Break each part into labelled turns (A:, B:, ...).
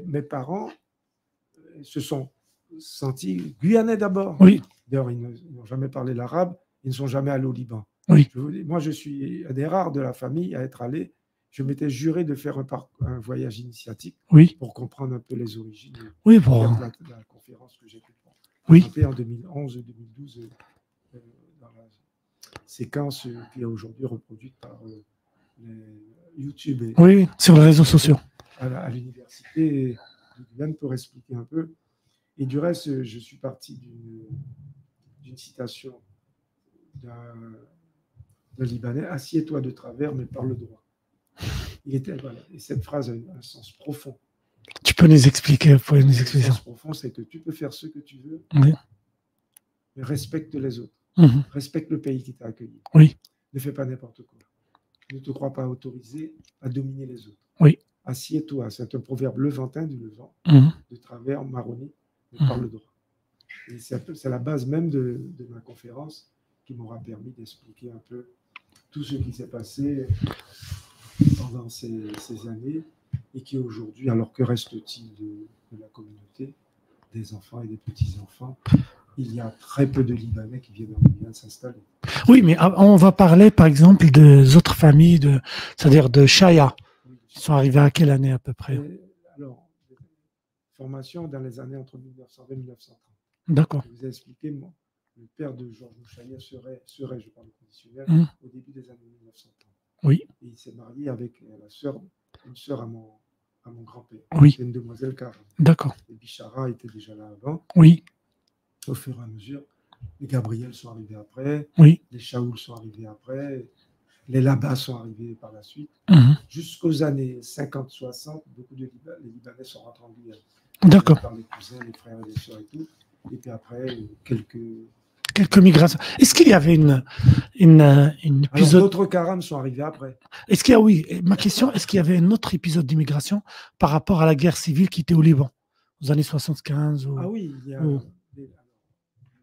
A: Mes parents se sont sentis guyanais d'abord.
B: Oui.
A: D'ailleurs, ils n'ont jamais parlé l'arabe, ils ne sont jamais allés au Liban.
B: Oui.
A: Moi, je suis un des rares de la famille à être allé. Je m'étais juré de faire un voyage initiatique pour comprendre un peu les origines de la conférence que j'ai pu présenter en 2011-2012 dans la séquence qui est aujourd'hui reproduite par YouTube et
B: sur les réseaux sociaux.
A: À l'université de Guyane pour expliquer un peu. Et du reste, je suis parti d'une citation d'un Libanais: assieds-toi de travers, mais parle droit. Et cette phrase a un sens profond.
B: Tu peux nous expliquer,
A: Le sens profond, c'est que tu peux faire ce que tu veux, mais respecte les autres. Respecte le pays qui t'a accueilli. Ne fais pas n'importe quoi. Ne te crois pas autorisé à dominer les autres. Assieds-toi, c'est un proverbe levantin du Levant, de travers marronnier, mais parle droit. Et c'est la base même de ma conférence qui m'aura permis d'expliquer un peu tout ce qui s'est passé pendant ces années et qui aujourd'hui, alors que reste-t-il de la communauté, des enfants et des petits-enfants? Il y a très peu de Libanais qui viennent en Guyane s'installer.
B: Oui, mais on va parler par exemple des autres familles, c'est-à-dire de Chaya. Ils sont arrivés à quelle année à peu près?
A: Alors, formation dans les années entre 1920 et 1930.
B: D'accord.
A: Je vous ai expliqué, moi, le père de Georges Chaya serait, je parle conditionnel, au début des années 1930.
B: Oui.
A: Et il s'est marié avec une sœur à mon grand-père.
B: Oui.
A: Une demoiselle Karam.
B: D'accord.
A: Et Bichara était déjà là avant.
B: Oui.
A: Au fur et à mesure, les Gabriel sont arrivés après.
B: Oui.
A: Les Shaoul sont arrivés après. Les Labas sont arrivés par la suite. Jusqu'aux années 50-60, beaucoup de les Libanais sont rentrés en Guyane.
B: D'accord.
A: Par les cousins, les frères et les sœurs et tout. Et puis après,
B: quelques migrations. Est-ce qu'il y avait une épisode...
A: d'autres Karam sont arrivés après.
B: Est-ce qu'il y a, oui, ma question, est-ce qu'il y avait un autre épisode d'immigration par rapport à la guerre civile qui était au Liban, aux années 75
A: Ah oui, il y a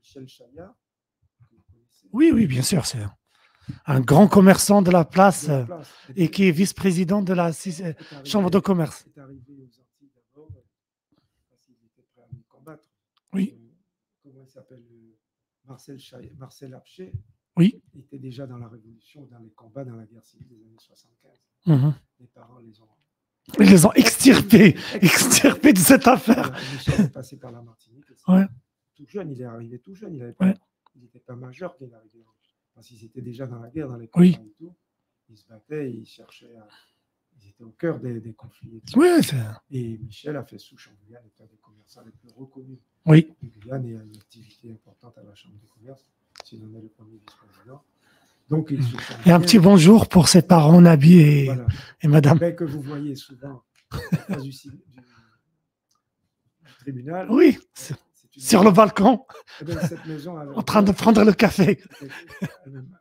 A: Michel Chaya.
B: Oui, bien sûr, c'est un grand commerçant de la place et qui est vice-président de la Chambre de commerce.
A: Il est arrivé aux Antilles d'abord, parce qu'il était prêt à nous combattre.
B: Oui.
A: Comment il s'appelle? Marcel Apché.
B: Oui.
A: Il était déjà dans la Révolution, dans les combats, dans la guerre civile des années 75. Les parents
B: Ils les ont extirpés de cette affaire.
A: Michel est passé par la Martinique. Tout jeune, il est arrivé tout jeune. Il n'était pas majeur quand il est arrivé. Parce qu'ils étaient déjà dans la guerre, dans les combats et tout. Ils se battaient, ils cherchaient ils étaient au cœur des conflits. Et Michel a fait souche en Guyane, était un des commerçants les plus reconnus de Guyane et a une activité importante à la Chambre de commerce. S'il en est le premier vice-président. Donc,
B: et un petit bonjour pour ses parents, Nabi et madame.
A: Que vous voyez souvent du tribunal.
B: Oui, sur le balcon,
A: cette maison
B: en train de prendre le café.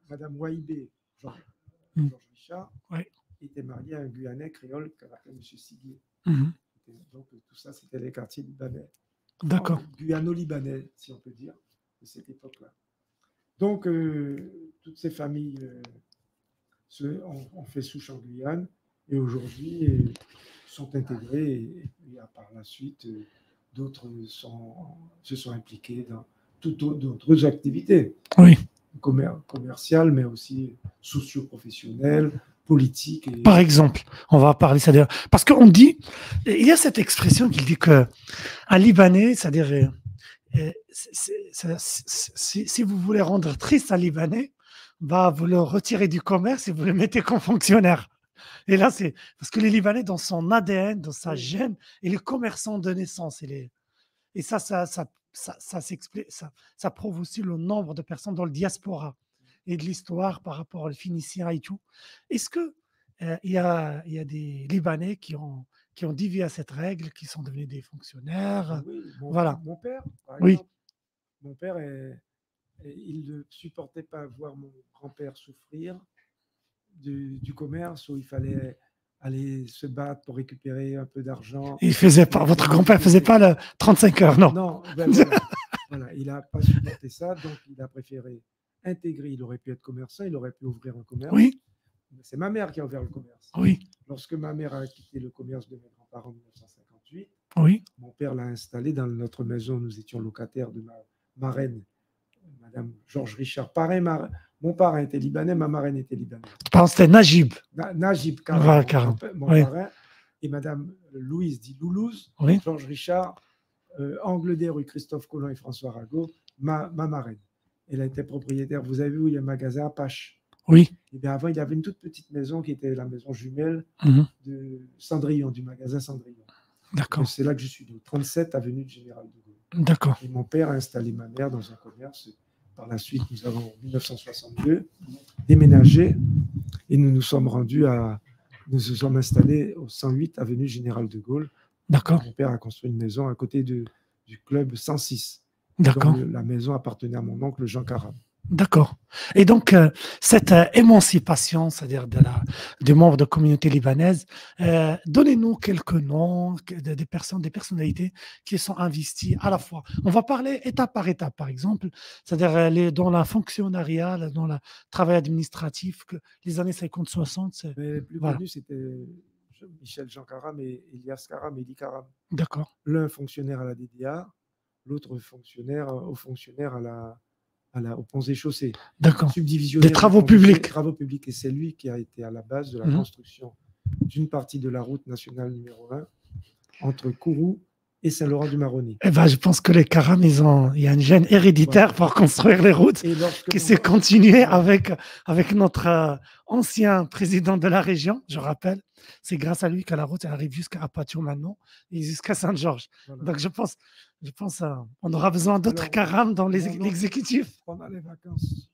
A: Madame Waïbé, Georges Richard, était mariée à un Guyanais créole qui s'appelait M. Siguier. Donc, tout ça, c'était les quartiers libanais.
B: D'accord.
A: Guyano-libanais, si on peut dire, de cette époque-là. Donc, toutes ces familles ont fait souche en Guyane et aujourd'hui sont intégrées et par la suite, d'autres se sont impliqués dans d'autres activités commerciales, mais aussi socio-professionnelles, politiques.
B: Par exemple, on va parler, c'est-à-dire, parce qu'on dit, il y a cette expression qui dit qu'un Libanais, c'est-à-dire, si vous voulez rendre triste un Libanais, vous le retirez du commerce et vous le mettez comme fonctionnaire. Et là, c'est parce que les Libanais, dans son ADN, dans sa gène, il est commerçant de naissance. Et ça s'explique, ça prouve aussi le nombre de personnes dans le diaspora et de l'histoire par rapport aux Phéniciens et tout. Est-ce que il y a des Libanais qui ont dévié à cette règle, qui sont devenus des fonctionnaires?
A: Oui,
B: voilà.
A: Mon père, par
B: oui.
A: exemple, mon père, il ne supportait pas voir mon grand-père souffrir du commerce où il fallait aller se battre pour récupérer un peu d'argent.
B: Votre grand-père ne faisait pas le 35 heures, non?
A: Non, ben voilà, il n'a pas supporté ça, donc il a préféré intégrer. Il aurait pu être commerçant, il aurait pu ouvrir un commerce.
B: Oui.
A: C'est ma mère qui a ouvert le commerce.
B: Oui.
A: Lorsque ma mère a quitté le commerce de mes grands-parents en 1958,
B: oui.
A: Mon père l'a installé dans notre maison. Nous étions locataires de ma marraine, Madame Georges Richard. Pareil, mon parrain était libanais, ma marraine était libanaise.
B: C'était Najib.
A: Najib Karam, mon
B: oui.
A: parrain, et Madame Louise dit Loulouse,
B: oui.
A: Georges Richard, angle des rues Christophe Colomb et François Rago, ma marraine. Elle a été propriétaire. Vous avez vu où il y a un magasin Apache.
B: Oui.
A: Et bien avant, il y avait une toute petite maison qui était la maison jumelle de Cendrillon, du magasin Cendrillon.
B: D'accord.
A: C'est là que je suis né, 37 avenue du Général de Gaulle.
B: D'accord.
A: Et mon père a installé ma mère dans un commerce. Par la suite, nous avons, en 1962, déménagé et nous nous sommes installés au 108 avenue Général de Gaulle.
B: D'accord.
A: Mon père a construit une maison à côté du club 106.
B: D'accord.
A: La maison appartenait à mon oncle Jean Caram.
B: D'accord. Et donc, cette émancipation, c'est-à-dire des membres de la communauté libanaise, donnez-nous quelques noms des personnalités qui sont investies à la fois. On va parler étape par étape, par exemple, c'est-à-dire dans la fonctionnariat, dans le travail administratif, que les années 50-60.
A: Les plus connus, c'était Michel Jean Caram et Elias Caram et Eli Caram.
B: D'accord.
A: L'un fonctionnaire à la DDA, l'autre fonctionnaire aux ponts et chaussées.
B: D'accord. Des travaux publics.
A: Travaux publics. Et c'est lui qui a été à la base de la construction d'une partie de la route nationale numéro 1 entre Kourou et Saint-Laurent-du-Maroni.
B: Eh ben, je pense que les Caram, il y a une gêne héréditaire pour construire les routes qui s'est continuée avec notre ancien président de la région, je rappelle. C'est grâce à lui que la route arrive jusqu'à Apatio maintenant et jusqu'à Saint-Georges. Voilà. Donc, je pense on aura besoin d'autres Caram dans l'exécutif.
A: Pendant les vacances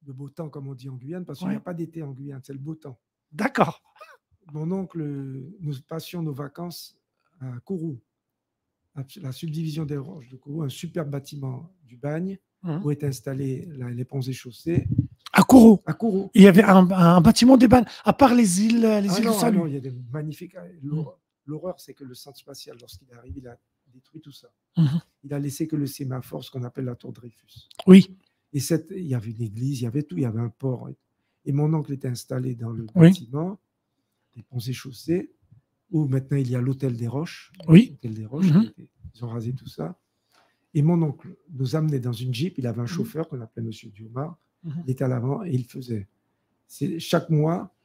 A: de beau temps, comme on dit en Guyane, parce qu'il n'y a pas d'été en Guyane, c'est le beau temps.
B: D'accord.
A: Mon oncle, nous passions nos vacances à Kourou, la subdivision des Roches de Kourou, un superbe bâtiment du bagne où étaient installés les ponts et chaussées.
B: À Kourou.
A: À Kourou.
B: Il y avait un bâtiment des bagnes, à part les îles du Salut.
A: Non, il y a des magnifiques. L'horreur, c'est que le centre spatial, lorsqu'il est arrivé, il a détruit tout ça. Il a laissé que le sémaphore, ce qu'on appelle la tour Dreyfus.
B: Oui.
A: Et il y avait une église, il y avait tout, il y avait un port. Et mon oncle était installé dans le bâtiment, les ponts et chaussées, où maintenant il y a l'hôtel des Roches.
B: Oui.
A: L'hôtel des Roches, ils ont rasé tout ça. Et mon oncle nous amenait dans une Jeep, il avait un chauffeur qu'on appelait M. Diomar, il était à l'avant et il faisait. Chaque mois,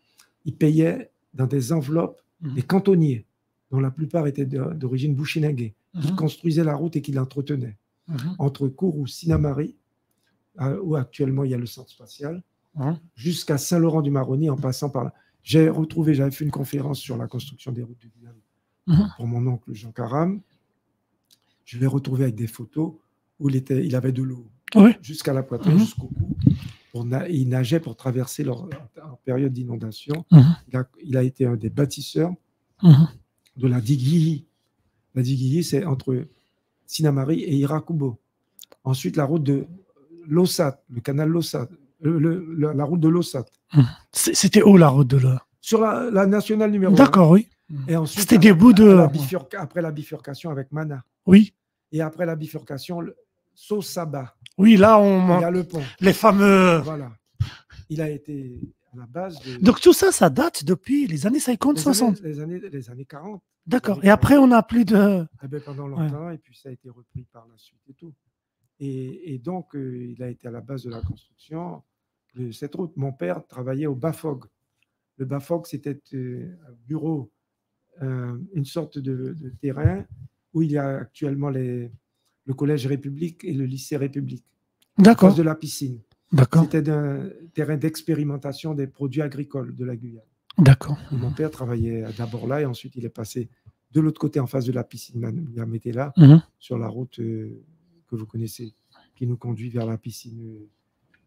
A: il payait dans des enveloppes des cantonniers, dont la plupart étaient d'origine bouchininguée, qui construisaient la route et qui l'entretenaient. Entre Kourou, Sinamari, où actuellement il y a le centre spatial, jusqu'à Saint-Laurent-du-Maroni, en passant par là. J'avais fait une conférence sur la construction des routes de Guyane pour mon oncle Jean Caram. Je l'ai retrouvé avec des photos où il avait de l'eau jusqu'à la poitrine, jusqu'au cou. Il nageait pour traverser en période d'inondation. Il a été un des bâtisseurs de la Diguilly. La Diguilly, c'est entre Sinamari et Irakubo. Ensuite, la route de Lossat, le canal Lossat, la route de Lossat.
B: C'était où la route de Lossat?
A: Sur la nationale numéro 1.
B: D'accord, oui.
A: Et ensuite,
B: c'était des bouts de...
A: après la bifurcation avec Mana.
B: Oui.
A: Et après la bifurcation, Sosaba.
B: Oui, là,
A: il y a le pont.
B: Les fameux...
A: Voilà. Il a été à la base de...
B: Donc tout ça, ça date depuis les années 50-60.
A: Les années 40.
B: D'accord. Et après, on n'a plus de...
A: pendant longtemps, et puis ça a été repris par la suite et tout. Et donc, il a été à la base de la construction de cette route. Mon père travaillait au BAFOG. Le BAFOG, c'était un bureau, une sorte de terrain où il y a actuellement le Collège République et le lycée République.
B: D'accord.
A: À cause de la piscine.
B: D'accord.
A: C'était un terrain d'expérimentation des produits agricoles de la Guyane.
B: D'accord.
A: Mon père travaillait d'abord là et ensuite il est passé de l'autre côté en face de la piscine Yamétela, sur la route que vous connaissez, qui nous conduit vers la piscine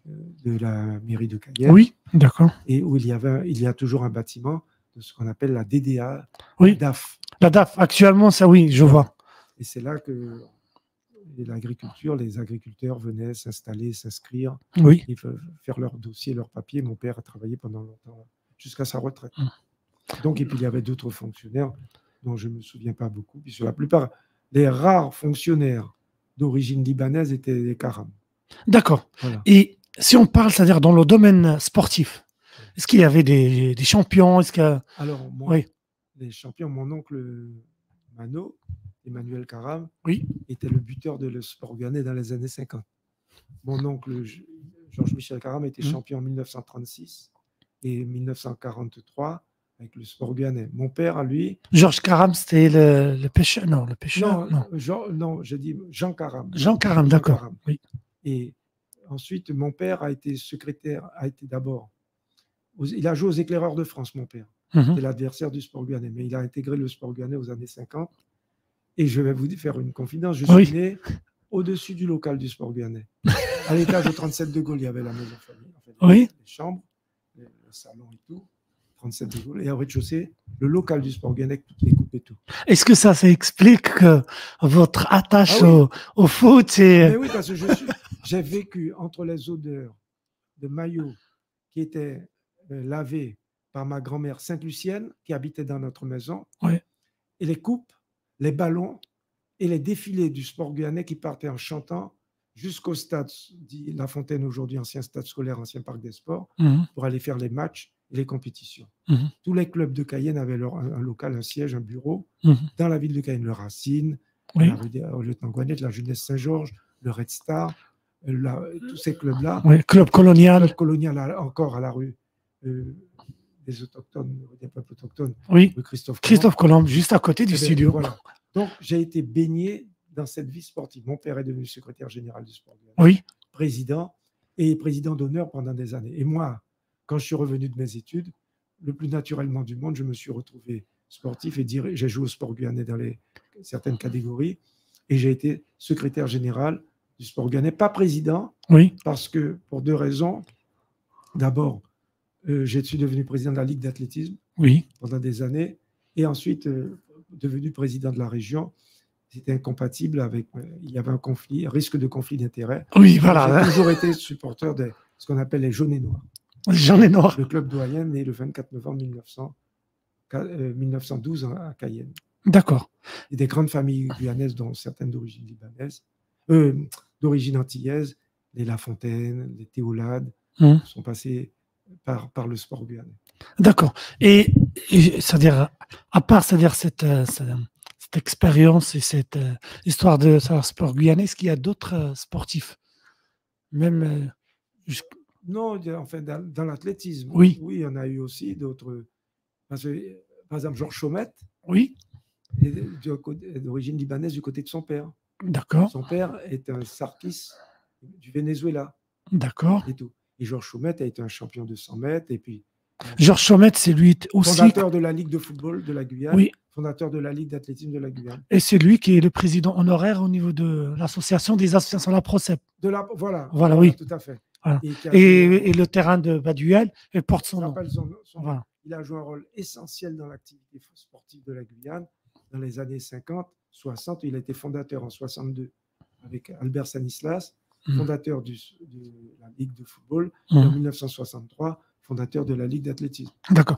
A: de la mairie de Cayenne.
B: Oui, d'accord.
A: Et où il y a toujours un bâtiment de ce qu'on appelle la DDA,
B: oui.
A: DAF.
B: La DAF, actuellement, ça oui, je vois.
A: Et c'est là que l'agriculture, les agriculteurs venaient s'installer, s'inscrire,
B: oui.
A: Ils faire leur dossier, leur papier. Mon père a travaillé pendant longtemps, jusqu'à sa retraite. Donc, et puis il y avait d'autres fonctionnaires dont je ne me souviens pas beaucoup, puisque la plupart des rares fonctionnaires d'origine libanaise étaient des Karam.
B: D'accord. Voilà. Et si on parle, c'est-à-dire dans le domaine sportif, est-ce qu'il y avait des champions?
A: Alors, moi, oui. Les champions, mon oncle Mano, Emmanuel Karam,
B: oui.
A: était le buteur de le sport guyanais dans les années 50. Mon oncle Georges-Michel Karam était champion en 1936 et 1943 avec le sport guyanais. Mon père, à lui...
B: Georges Karam, c'était le pêcheur? Non, le pêcheur.
A: Non, je dis Jean Karam.
B: Jean Karam, d'accord. Oui.
A: Et ensuite, mon père a été secrétaire, d'abord... Il a joué aux Éclaireurs de France, mon père. C'était l'adversaire du sport guyanais, mais il a intégré le sport guyanais aux années 50. Et je vais vous faire une confidence, je suis né au-dessus du local du sport guyanais. À l'étage de 37 de Gaulle, il y avait la maison famille, les chambres, le salon et tout, 37 de Gaulle. Et au rez-de-chaussée, le local du sport guyanais, toutes les coupes et tout.
B: Est-ce que ça explique que votre attache au foot
A: Mais oui, parce que j'ai vécu entre les odeurs de maillots qui étaient lavés par ma grand-mère Sainte-Lucienne, qui habitait dans notre maison, et les coupes, les ballons et les défilés du sport guyanais qui partaient en chantant jusqu'au stade, dit La Fontaine aujourd'hui, ancien stade scolaire, ancien parc des sports, pour aller faire les matchs et les compétitions. Tous les clubs de Cayenne avaient un local, un siège, un bureau, dans la ville de Cayenne, le Racine, la rue Lieutenant-Gouanet, la Jeunesse Saint-Georges, le Red Star, tous ces clubs-là.
B: Club Colonial.
A: Club Colonial, encore à la rue des autochtones, des peuples autochtones.
B: Oui, Christophe Colomb, juste à côté du studio.
A: Voilà. Donc, j'ai été baigné dans cette vie sportive. Mon père est devenu secrétaire général du sport. Président d'honneur pendant des années. Et moi, quand je suis revenu de mes études, le plus naturellement du monde, je me suis retrouvé sportif et j'ai joué au sport guyanais dans certaines catégories et j'ai été secrétaire général du sport guyanais, pas président, parce que pour deux raisons. D'abord, je suis devenu président de la Ligue d'athlétisme pendant des années et ensuite devenu président de la région. C'était incompatible avec... il y avait un risque de conflit d'intérêts.
B: Oui, voilà.
A: J'ai toujours été supporter de ce qu'on appelle les jaunes et noirs.
B: Les jaunes et noirs.
A: Le club doyen né le 24 novembre 1912 à Cayenne.
B: D'accord.
A: Et des grandes familles guyanaises, dont certaines d'origine libanaise, d'origine antillaise, les La Fontaine, les Théolades, sont passés par le sport guyanais.
B: D'accord. Et c'est-à-dire, à part cette expérience et cette histoire de sport guyanais, est-ce qu'il y a d'autres sportifs? Même
A: Non, en fait, dans l'athlétisme,
B: oui,
A: on a eu aussi d'autres. Par exemple, Georges Chaumette, d'origine libanaise du côté de son père.
B: D'accord.
A: Son père est un sarkis du Venezuela.
B: D'accord.
A: Et tout. Et Georges Chaumette a été un champion de 100 mètres. Et puis,
B: Georges Chaumette, c'est lui aussi.
A: Fondateur de la Ligue de football de la Guyane.
B: Oui.
A: Fondateur de la Ligue d'athlétisme de la Guyane.
B: Et c'est lui qui est le président honoraire au niveau de l'association des associations de la PROCEP.
A: Voilà,
B: oui.
A: Tout à fait.
B: Voilà. Et le terrain de Baduel porte son nom.
A: Voilà. Il a joué un rôle essentiel dans l'activité sportive de la Guyane dans les années 50, 60. Il a été fondateur en 62 avec Albert Stanislas, fondateur de la Ligue de football, et en 1963, fondateur de la Ligue d'athlétisme.
B: D'accord.